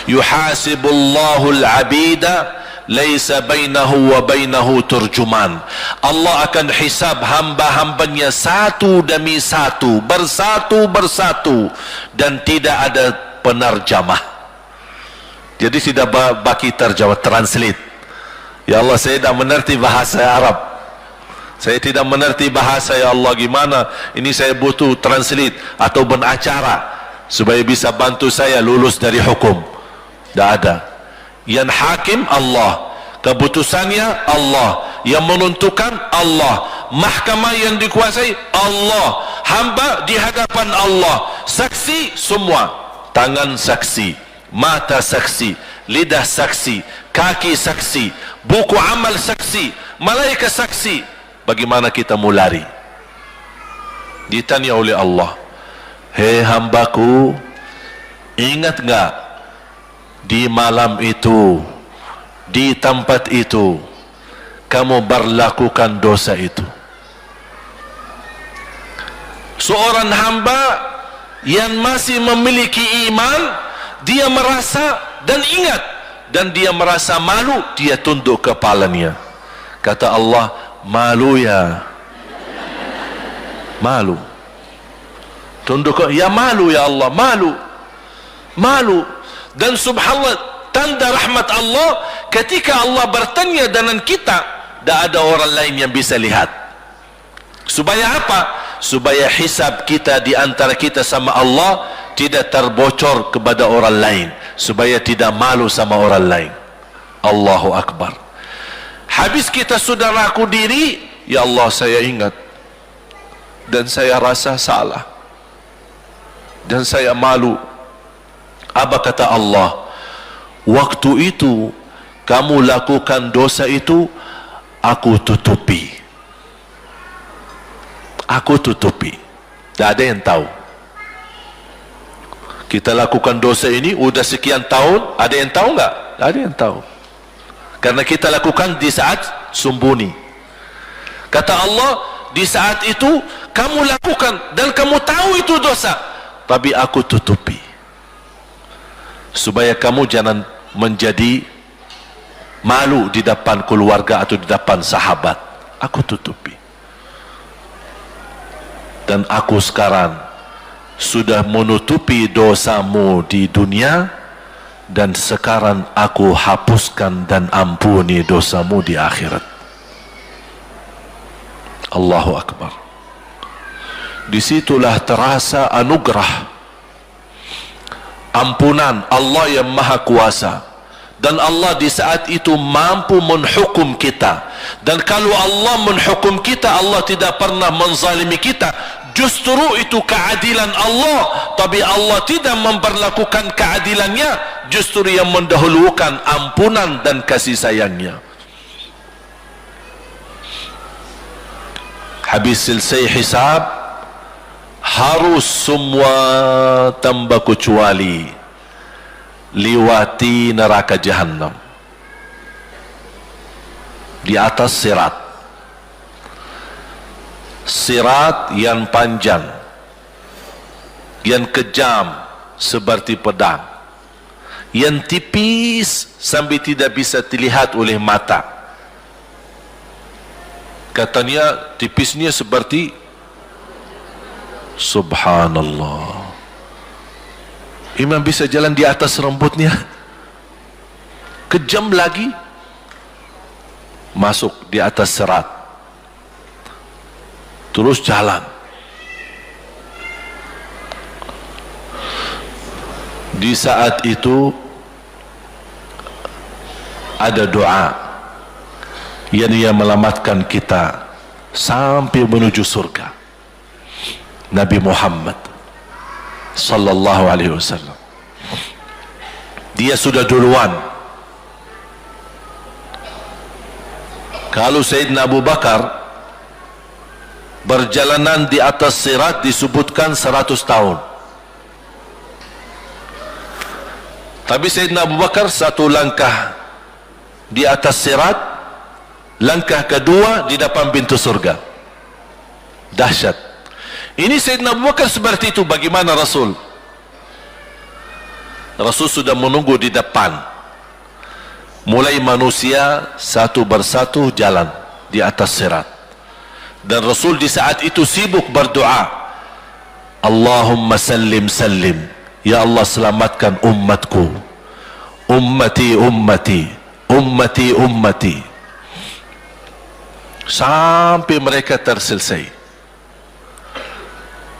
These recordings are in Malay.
yuhasibullahu al-abida laisa bainahu wa bainahu turjuman. Allah akan hisab hamba-hambanya satu demi satu, bersatu dan tidak ada penerjemah. Jadi tidak bagi terjemah, translate. Ya Allah, saya tidak mengerti bahasa Arab, saya tidak mengerti bahasa, ya Allah, gimana ini, saya butuh translate atau benacara supaya bisa bantu saya lulus dari hukum. Tidak ada. Yang hakim Allah, keputusannya Allah, yang menentukan Allah, mahkamah yang dikuasai Allah, hamba di hadapan Allah, saksi semua, tangan saksi, mata saksi, lidah saksi, kaki saksi, buku amal saksi, malaikat saksi. Bagaimana kita mau lari? Ditanya oleh Allah, hei hambaku, ingat enggak di malam itu, di tempat itu, kamu berlakukan dosa itu? Seorang hamba yang masih memiliki iman, dia merasa dan ingat, dan dia merasa malu, dia tunduk kepalanya. Kata Allah, malu ya, malu. Tunduk, ya malu ya Allah, malu, malu. Dan subhanallah, tanda rahmat Allah, ketika Allah bertanya dengan kita, tidak ada orang lain yang bisa lihat. Supaya apa? Supaya hisab kita di antara kita sama Allah tidak terbocor kepada orang lain, supaya tidak malu sama orang lain. Allahu Akbar. Habis kita sudah laku diri, ya Allah, saya ingat dan saya rasa salah dan saya malu. Apa kata Allah? Waktu itu kamu lakukan dosa itu, aku tutupi, aku tutupi, tidak ada yang tahu. Kita lakukan dosa ini udah sekian tahun, ada yang tahu nggak? Tidak ada yang tahu, karena kita lakukan di saat sembunyi. Kata Allah, di saat itu kamu lakukan dan kamu tahu itu dosa, tapi aku tutupi supaya kamu jangan menjadi malu di depan keluarga atau di depan sahabat. Aku tutupi. Dan aku sekarang sudah menutupi dosamu di dunia, dan sekarang aku hapuskan dan ampuni dosamu di akhirat. Allahu Akbar. Disitulah terasa anugerah ampunan Allah yang maha kuasa. Dan Allah di saat itu mampu menghukum kita. Dan kalau Allah menghukum kita, Allah tidak pernah menzalimi kita. Justru itu keadilan Allah. Tapi Allah tidak memperlakukan keadilannya, justru yang mendahulukan ampunan dan kasih sayangnya. Habis selesai hisab, harus semua tanpa kecuali liwati neraka Jahannam di atas sirat. Sirat yang panjang, yang kejam seperti pedang, yang tipis sampai tidak bisa dilihat oleh mata. Katanya tipisnya seperti, subhanallah, imam bisa jalan di atas rambutnya. Kejam lagi, masuk di atas serat, terus jalan. Di saat itu ada doa yang ia melamatkan kita sampai menuju surga. Nabi Muhammad sallallahu alaihi wasallam, dia sudah duluan. Kalau Sayyidina Abu Bakar berjalanan di atas sirat disebutkan 100 tahun, tapi Sayyidina Abu Bakar satu langkah di atas sirat, langkah kedua di depan pintu surga. Dahsyat. Ini Sayyidina Abu Bakar seperti itu. Bagaimana Rasul? Rasul sudah menunggu di depan. Mulai manusia satu persatu jalan di atas sirat. Dan Rasul di saat itu sibuk berdoa, Allahumma sallim sallim, ya Allah selamatkan umatku, ummati ummati, ummati ummati, sampai mereka terselesai.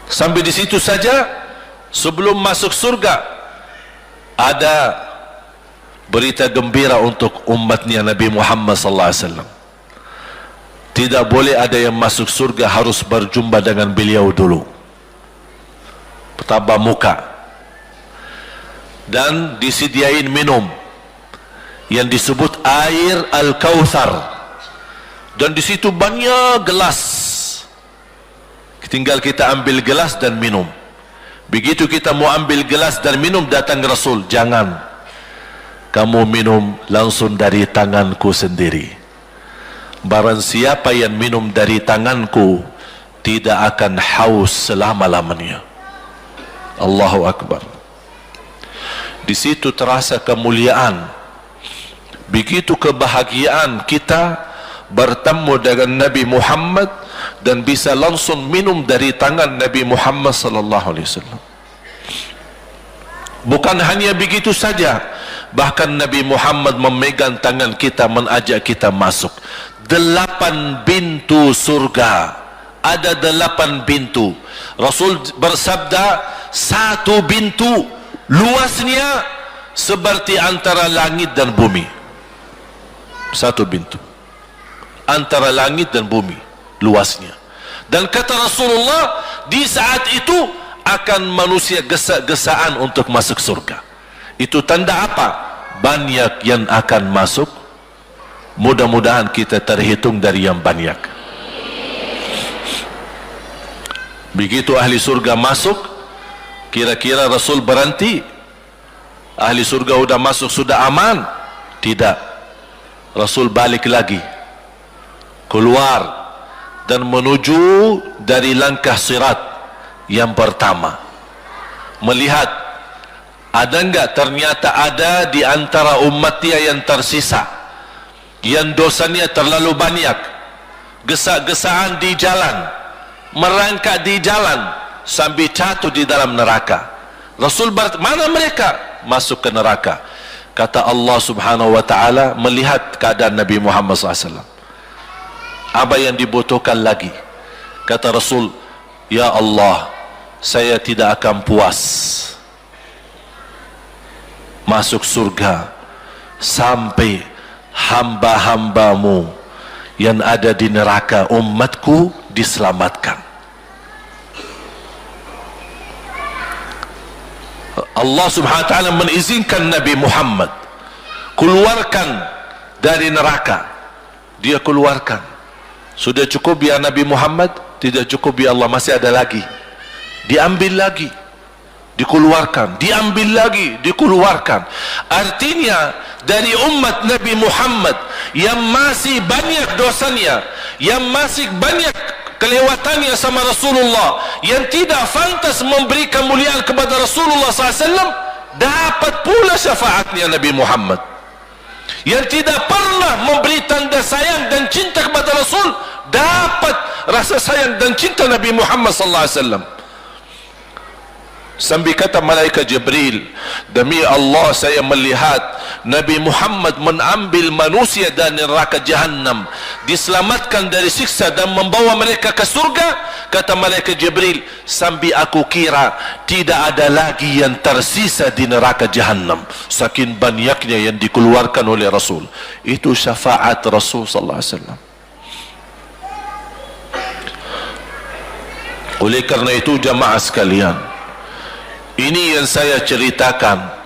Sampai di situ saja. Sebelum masuk surga ada berita gembira untuk umatnya Nabi Muhammad sallallahu alaihi wasallam. Tidak boleh ada yang masuk surga harus berjumpa dengan beliau dulu, bertatap muka, dan disediain minum yang disebut air Al-Kautsar, dan di situ banyak gelas. Tinggal kita ambil gelas dan minum. Begitu kita mau ambil gelas dan minum, datang Rasul, jangan kamu minum langsung dari tanganku sendiri. Barang siapa yang minum dari tanganku tidak akan haus selama-lamanya. Allahu Akbar. Di situ terasa kemuliaan. Begitu kebahagiaan kita bertemu dengan Nabi Muhammad dan bisa langsung minum dari tangan Nabi Muhammad sallallahu alaihi wasallam. Bukan hanya begitu saja, bahkan Nabi Muhammad memegang tangan kita, mengajak kita masuk 8 pintu surga. Ada 8 pintu. Rasul bersabda, 1 pintu luasnya seperti antara langit dan bumi. 1 pintu antara langit dan bumi luasnya. Dan kata Rasulullah, di saat itu akan manusia gesa-gesaan untuk masuk surga. Itu tanda apa? Banyak yang akan masuk. Mudah-mudahan kita terhitung dari yang banyak. Begitu ahli surga masuk, kira-kira Rasul berhenti? Ahli surga sudah masuk, sudah aman? Tidak. Rasul balik lagi, keluar dan menuju dari langkah sirat yang pertama, melihat ada enggak ternyata ada di antara umatnya yang tersisa yang dosanya terlalu banyak, gesa-gesaan di jalan, merangkak di jalan sambil jatuh di dalam neraka. Rasul mana mereka? Masuk ke neraka. Kata Allah subhanahu wa ta'ala melihat keadaan Nabi Muhammad SAW, apa yang dibutuhkan lagi? Kata Rasul, ya Allah, saya tidak akan puas masuk surga sampai hamba-hambamu yang ada di neraka, umatku, diselamatkan. Allah subhanahu wa ta'ala mengizinkan Nabi Muhammad keluarkan dari neraka. Dia keluarkan. Sudah cukup ya Nabi Muhammad? Tidak cukup ya Allah, masih ada lagi. Diambil lagi, dikeluarkan, diambil lagi, dikeluarkan. Artinya dari umat Nabi Muhammad yang masih banyak dosanya, yang masih banyak kelewatannya sama Rasulullah, yang tidak pantas memberi kemuliaan kepada Rasulullah SAW, dapat pula syafaatnya Nabi Muhammad. Yang tidak pernah memberi tanda sayang dan cinta kepada Rasul, dapat rasa sayang dan cinta Nabi Muhammad SAW. Sambil kata malaikat Jibril, demi Allah saya melihat Nabi Muhammad mengambil manusia dari neraka Jahannam, diselamatkan dari siksa dan membawa mereka ke surga. Kata malaikat Jibril, sambil aku kira tidak ada lagi yang tersisa di neraka Jahannam, saking banyaknya yang dikeluarkan oleh Rasul. Itu syafaat Rasul sallallahu alaihi wasallam. Oleh karena itu jamaah sekalian, ini yang saya ceritakan.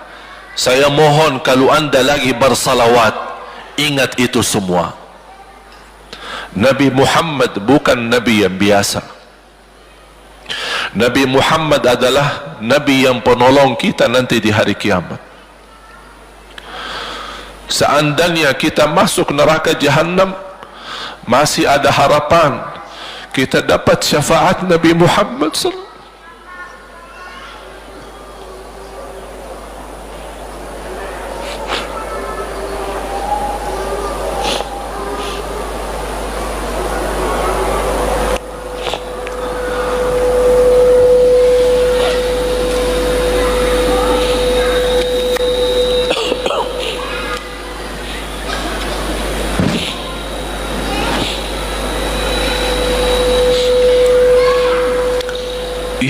Saya mohon kalau anda lagi bersalawat, ingat itu semua. Nabi Muhammad bukan Nabi yang biasa. Nabi Muhammad adalah Nabi yang penolong kita nanti di hari kiamat. Seandainya kita masuk neraka Jahannam, masih ada harapan kita dapat syafaat Nabi Muhammad sallallahu.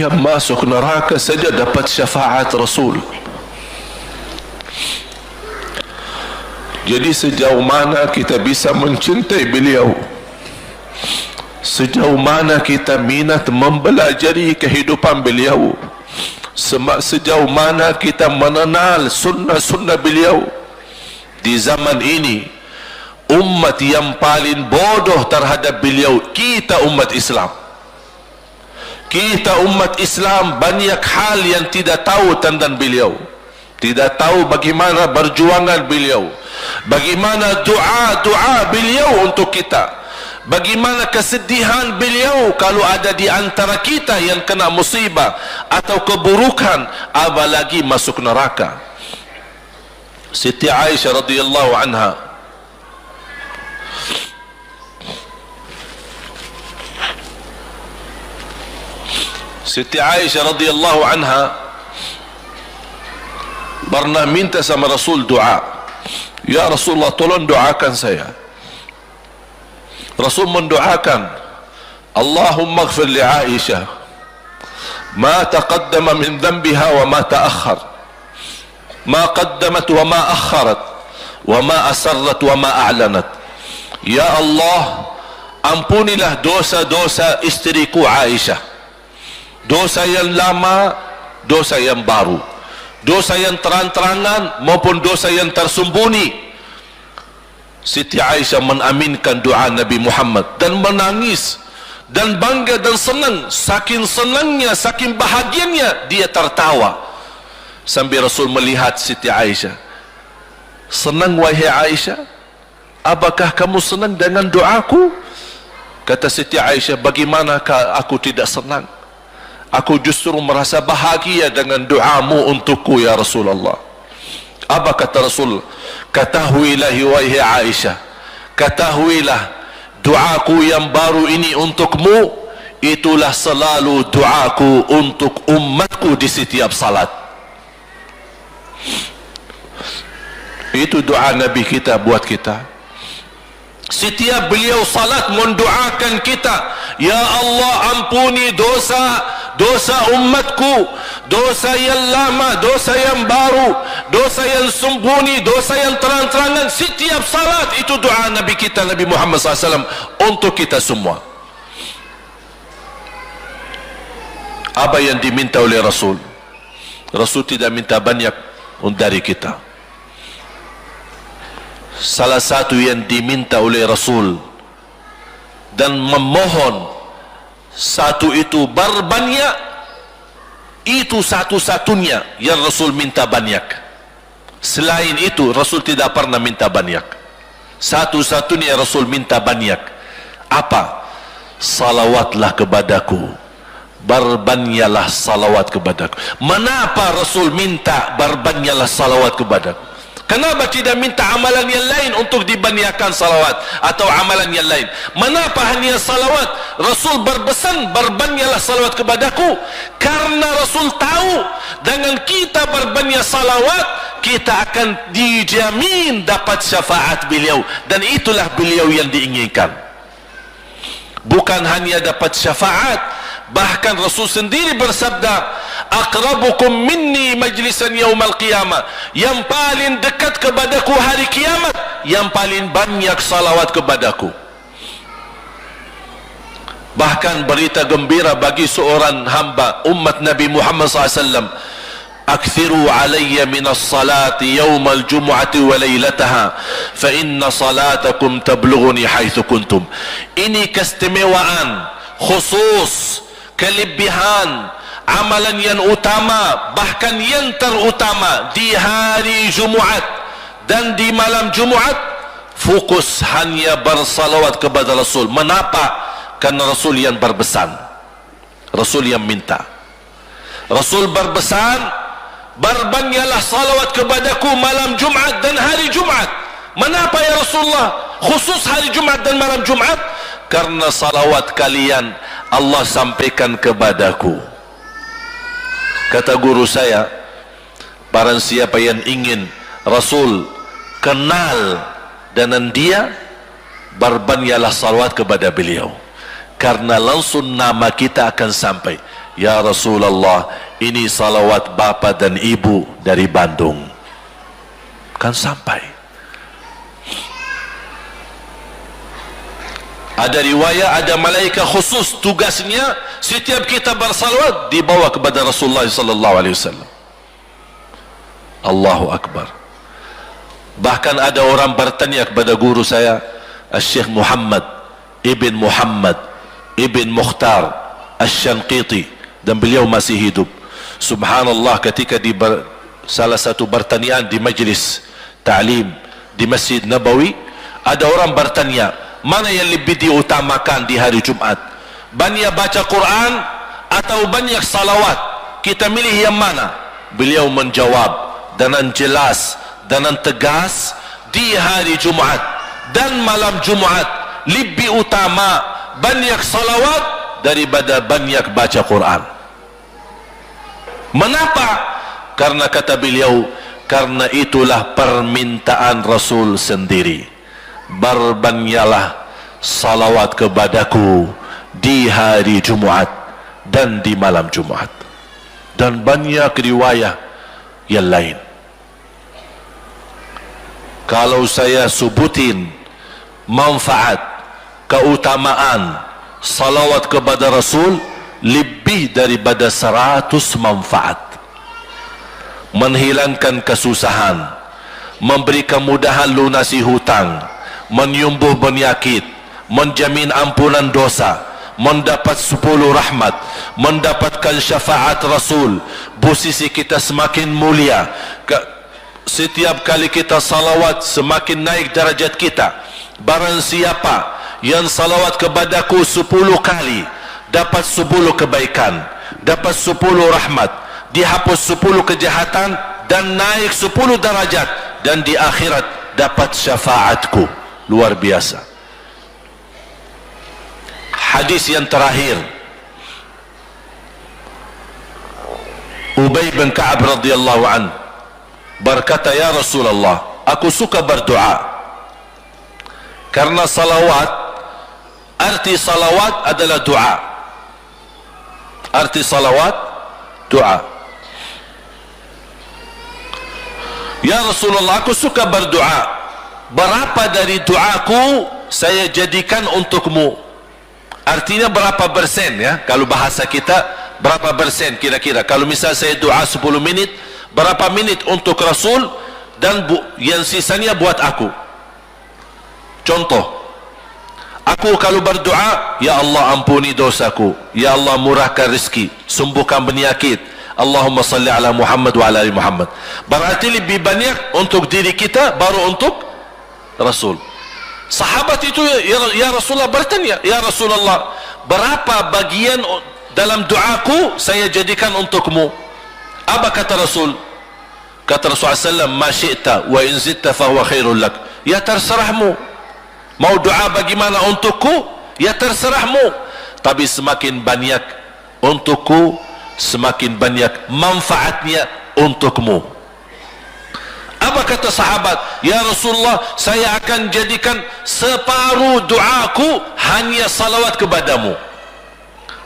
yang masuk neraka saja dapat syafaat Rasul. Jadi sejauh mana kita bisa mencintai beliau, sejauh mana kita minat mempelajari kehidupan beliau, sejauh mana kita mengenal sunnah-sunnah beliau. Di zaman ini, umat yang paling bodoh terhadap beliau kita, umat Islam. Kita umat Islam banyak hal yang tidak tahu tentang beliau, tidak tahu bagaimana perjuangan beliau, bagaimana doa beliau untuk kita, bagaimana kesedihan beliau kalau ada di antara kita yang kena musibah atau keburukan, apalagi masuk neraka. Siti Aisyah radhiyallahu anha Siti Aisyah radhiyallahu anha pernah minta sama Rasul doa. Ya Rasulullah, tolong doakan saya. Rasul mendoakan, Allahumma ighfir li Aisyah ma taqaddama min dhanbiha wa ma ta'akhkhar, ma qaddamat wa ma akharat, wa ma asarrat wa ma a'lanat. Ya Allah, ampunilah dosa-dosa istriku Aisyah, dosa yang lama, dosa yang baru, dosa yang terang-terangan maupun dosa yang tersembunyi. Siti Aisyah mengaminkan doa Nabi Muhammad dan menangis dan bangga dan senang. Saking senangnya, saking bahagianya, dia tertawa sambil Rasul melihat Siti Aisyah. Senang wahai Aisyah? Apakah kamu senang dengan doaku? Kata Siti Aisyah, bagaimanakah aku tidak senang? Aku justru merasa bahagia dengan doamu untukku ya Rasulullah. Apa kata Rasul? Ketahuilah wahai Aisyah, ketahuilah doaku yang baru ini untukmu, itulah selalu doaku untuk umatku di setiap salat. Itu doa Nabi kita buat kita. Setiap beliau salat mendoakan kita, ya Allah, ampuni dosa umatku, dosa yang lama, dosa yang baru, dosa yang sembunyi, dosa yang terang-terangan. Setiap salat itu doa Nabi kita, Nabi Muhammad SAW, untuk kita semua. Apa yang diminta oleh Rasul? Rasul tidak minta banyak dari kita. Salah satu yang diminta oleh Rasul dan memohon, satu itu berbanyak, itu satu-satunya yang Rasul minta banyak. Selain itu Rasul tidak pernah minta banyak. Satu-satunya Rasul minta banyak. Apa? Salawatlah kepadaku, berbanyaklah salawat kepadaku. Mengapa Rasul minta berbanyaklah salawat kepadaku? Kenapa tidak minta amalan yang lain untuk dibanyakkan salawat atau amalan yang lain? Mengapa hanya salawat? Rasul berpesan berbanyaklah salawat kepadaku, karena Rasul tahu dengan kita berbanyak salawat kita akan dijamin dapat syafaat beliau, dan itulah beliau yang diinginkan. Bukan hanya dapat syafaat, bahkan Rasul sendiri bersabda, aqrabukum minni majlisan yaumal qiyamah, yang paling dekat kepadaku hari kiamat, yang paling banyak salawat kepadaku. Bahkan berita gembira bagi seorang hamba umat Nabi Muhammad SAW, akthiru alayya minas salati yaumal jumu'ati wa laylataha fa inna salatakum tablughuni haitsu kuntum. Ini keistimewaan khusus, kelebihan, amalan yang utama, bahkan yang terutama di hari Jumaat dan di malam Jumaat, fokus hanya bersalawat kepada Rasul. Mengapa? Karena Rasul yang berpesan, Rasul yang minta. Rasul berpesan, berbanyaklah salawat kepadaku malam Jumaat dan hari Jumaat. Mengapa ya Rasulullah khusus hari Jumaat dan malam Jumaat? Karena salawat kalian Allah sampaikan kepadaku. Kata guru saya, barang siapa yang ingin Rasul kenal dengan dia, berbanyaklah salawat kepada beliau, karena langsung nama kita akan sampai. Ya Rasulullah, ini salawat bapa dan ibu dari Bandung. Kan sampai. Ada riwayat, ada malaikat khusus tugasnya setiap kita bersalawat dibawa kepada Rasulullah sallallahu alaihi wasallam. Allahu akbar. Bahkan ada orang bertanya kepada guru saya, Syekh Muhammad Ibn Muhammad Ibn Mukhtar Asy-Syanqiti, dan beliau masih hidup. Subhanallah, ketika di salah satu pertanyaan di majlis ta'lim di Masjid Nabawi, ada orang bertanya, mana yang lebih diutamakan di hari Jumat? Banyak baca Quran atau banyak salawat? Kita milih yang mana? Beliau menjawab dengan jelas, dengan tegas, di hari Jumat dan malam Jumat lebih utama banyak salawat daripada banyak baca Quran. Mengapa? Karena kata beliau, karena itulah permintaan Rasul sendiri. Berbanyaklah salawat kepadaku di hari Jumat dan di malam Jumat. Dan banyak riwayat yang lain. Kalau saya sebutin manfaat, keutamaan salawat kepada Rasul, lebih daripada 100 manfaat. Menghilangkan kesusahan, memberi kemudahan lunasi hutang, menyembuh penyakit, menjamin ampunan dosa, mendapat 10 rahmat, mendapatkan syafaat Rasul, posisi kita semakin mulia. Setiap kali kita salawat semakin naik darajat kita. Barang siapa yang salawat kepadaku 10 kali, dapat 10 kebaikan, dapat 10 rahmat, dihapus 10 kejahatan, dan naik 10 darajat, dan di akhirat dapat syafaatku. Luar biasa. Hadis yang terakhir, Ubay bin Ka'ab radhiyallahu an berkata, ya Rasulullah, aku suka berdoa. Karena salawat, arti salawat adalah doa. Arti salawat, doa. Ya Rasulullah, aku suka berdoa. Berapa dari doaku saya jadikan untukmu? Artinya berapa persen, ya? Kalau bahasa kita, berapa persen kira-kira? Kalau misal saya doa 10 menit, berapa menit untuk Rasul, dan yang sisanya buat aku? Contoh, aku kalau berdoa, ya Allah ampuni dosaku, ya Allah murahkan rezeki, sembuhkan penyakit, Allahumma salli ala Muhammad wa ala ali Muhammad. Berarti lebih banyak untuk diri kita, baru untuk Rasul. Sahabat itu, ya Rasulullah bertanya, ya Rasulullah, berapa bagian dalam doaku saya jadikan untukmu? Apa kata Rasul? Kata Rasulullah SAW, ma syi'ta wa in zitta fahuwa khairul lak. Ya terserahmu, mau doa bagaimana untukku, ya terserahmu, tapi semakin banyak untukku, semakin banyak manfaatnya untukmu. Apa kata sahabat? Ya Rasulullah, saya akan jadikan separuh doaku hanya salawat kepadamu.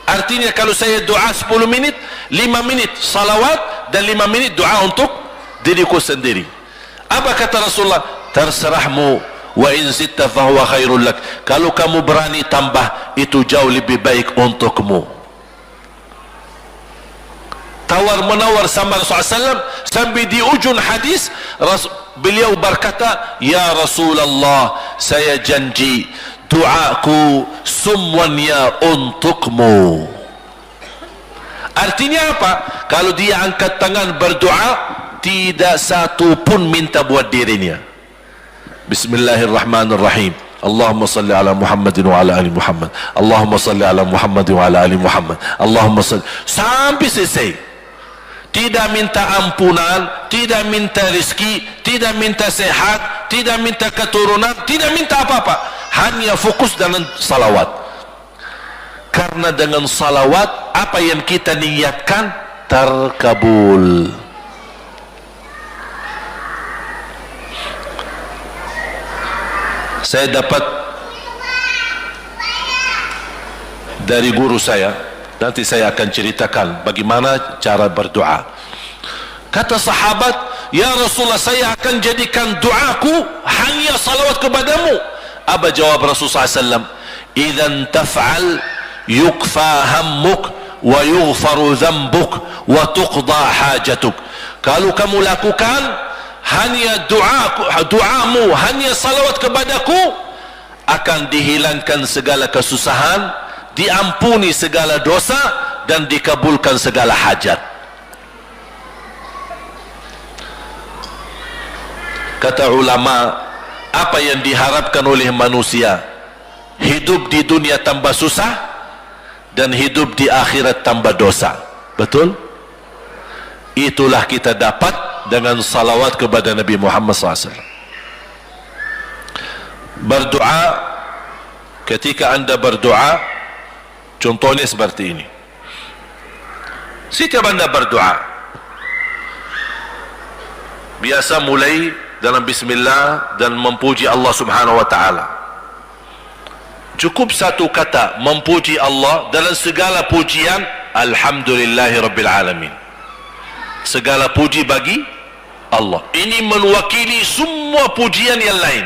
Artinya kalau saya doa 10 menit, 5 menit salawat dan 5 menit doa untuk diriku sendiri. Apa kata Rasulullah? Terserahmu, wa in zitta fahuwa khairul lak. Kalau kamu berani tambah, itu jauh lebih baik untukmu. Tawar menawar sama Rasulullah SAW, sampai di ujung hadis beliau berkata, ya Rasulullah, saya janji doaku semuanya untukmu. Artinya apa? Kalau dia angkat tangan berdoa, tidak satu pun minta buat dirinya. Bismillahirrahmanirrahim. Allahumma salli ala Muhammadin wa ala ali Muhammad. Allahumma salli ala Muhammadin wa ala ali Muhammad. Allahumma salli, sampai selesai. Tidak minta ampunan, tidak minta rezeki, tidak minta sehat, tidak minta keturunan, tidak minta apa-apa. Hanya fokus dengan salawat. Karena dengan salawat, apa yang kita niatkan terkabul. Saya dapat dari guru saya, Nanti saya akan ceritakan bagaimana cara berdoa. Kata sahabat, ya Rasulullah, saya akan jadikan doaku hanya salawat kepadamu. Apa jawab Rasulullah SAW? Idzan taf'al yukfa hammuk wa yughfaru dhanbuk wa tuqda hajatuk. Kalau kamu lakukan hanya doamu, hanya salawat kepadaku, akan dihilangkan segala kesusahan, diampuni segala dosa, dan dikabulkan segala hajat. Kata ulama, apa yang diharapkan oleh manusia? Hidup di dunia tambah susah dan hidup di akhirat tambah dosa. Betul? Itulah kita dapat dengan salawat kepada Nabi Muhammad SAW. Berdoa, ketika anda berdoa, contohnya seperti ini. Setiap anda berdoa, biasa mulai dalam bismillah dan memuji Allah Subhanahu wa taala. Cukup satu kata memuji Allah dalam segala pujian, alhamdulillahi rabbil alamin. Segala puji bagi Allah. Ini mewakili semua pujian yang lain.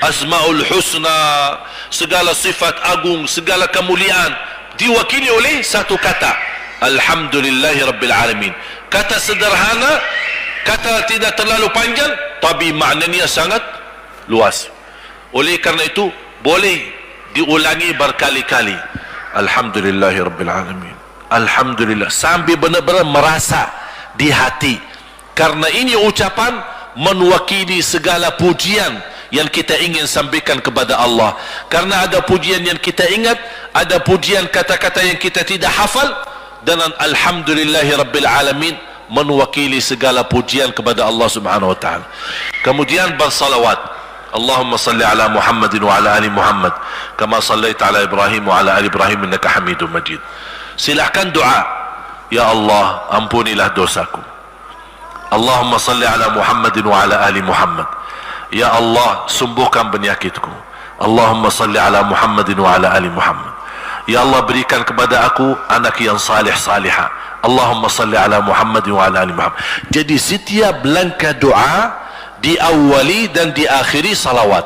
Asmaul husna, segala sifat agung, segala kemuliaan diwakili oleh satu kata, alhamdulillahi rabbil alamin. Kata sederhana, kata tidak terlalu panjang, tapi maknanya sangat luas. Oleh kerana itu boleh diulangi berkali-kali, alhamdulillahi rabbil alamin, alhamdulillah, sambil benar-benar merasa di hati. Karena ini ucapan mewakili segala pujian yang kita ingin sampaikan kepada Allah. Karena ada pujian yang kita ingat, ada pujian kata-kata yang kita tidak hafal, dan alhamdulillahi rabbil alamin mewakili segala pujian kepada Allah Subhanahu wa taala. Kemudian bersalawat, Allahumma salli ala Muhammadin wa ala ali Muhammad kama sallaita ala Ibrahim wa ala ali Ibrahim innaka Hamidum Majid. Silakan doa, ya Allah, ampunilah dosaku. Allahumma salli ala Muhammadin wa ala ali Muhammad. Ya Allah, sembuhkan penyakitku. Allahumma salli ala Muhammadin wa ala ali Muhammad. Ya Allah, berikan kepada aku anak yang salih salihah. Allahumma salli ala Muhammadin wa ala ali Muhammad. Jadi setiap langkah doa diawali dan diakhiri salawat.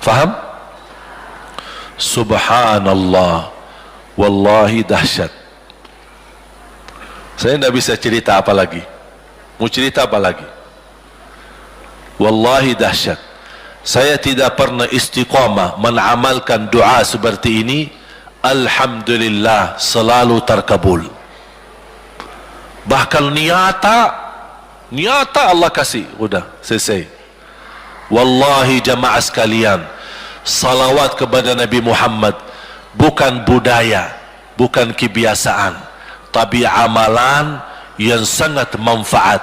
Faham? Subhanallah, wallahi dahsyat. Saya tidak bisa cerita apa lagi. Mau cerita apa lagi? Wallahi dahsyat. Saya tidak pernah istiqamah mengamalkan doa seperti ini. Alhamdulillah, selalu terkabul. Bahkan nyata Allah kasih, udah selesai. Wallahi jamaah sekalian, salawat kepada Nabi Muhammad bukan budaya, bukan kebiasaan, tapi amalan yang sangat manfaat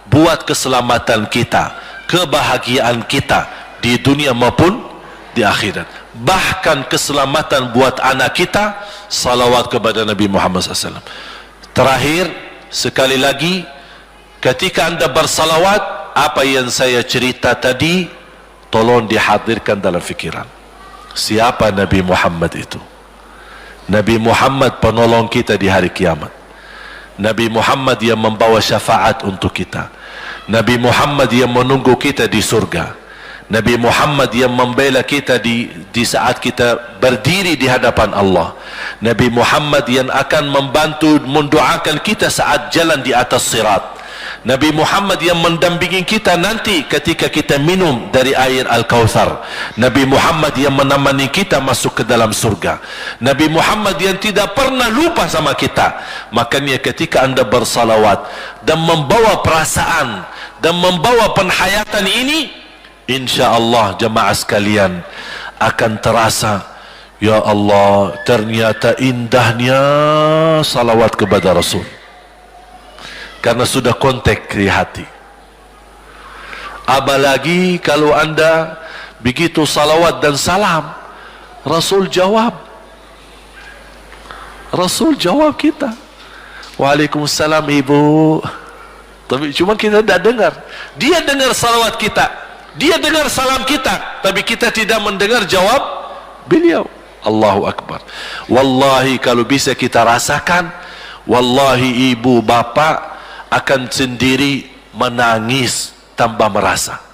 buat keselamatan kita, kebahagiaan kita di dunia maupun di akhirat. Bahkan keselamatan buat anak kita, salawat kepada Nabi Muhammad SAW. Terakhir, sekali lagi, ketika anda bersalawat, apa yang saya cerita tadi tolong dihadirkan dalam fikiran. Siapa Nabi Muhammad itu? Nabi Muhammad penolong kita di hari kiamat. Nabi Muhammad yang membawa syafaat untuk kita. Nabi Muhammad yang menunggu kita di surga. Nabi Muhammad yang membela kita di saat kita berdiri di hadapan Allah. Nabi Muhammad yang akan membantu mendoakan kita saat jalan di atas sirat. Nabi Muhammad yang mendampingi kita nanti ketika kita minum dari air Al-Kautsar. Nabi Muhammad yang menemani kita masuk ke dalam surga. Nabi Muhammad yang tidak pernah lupa sama kita. Makanya ketika anda bersalawat dan membawa perasaan dan membawa penghayatan ini, insya-Allah jemaah sekalian akan terasa, ya Allah, ternyata indahnya salawat kepada Rasul. Karena sudah kontak di hati. Apalagi kalau anda begitu salawat dan salam, Rasul jawab. Rasul jawab kita, Waalaikumsalam ibu. Tapi cuma kita tidak dengar. Dia dengar salawat kita, dia dengar salam kita, tapi kita tidak mendengar jawab beliau. Allahu Akbar. Wallahi kalau bisa kita rasakan, wallahi ibu bapa akan sendiri menangis tanpa merasa.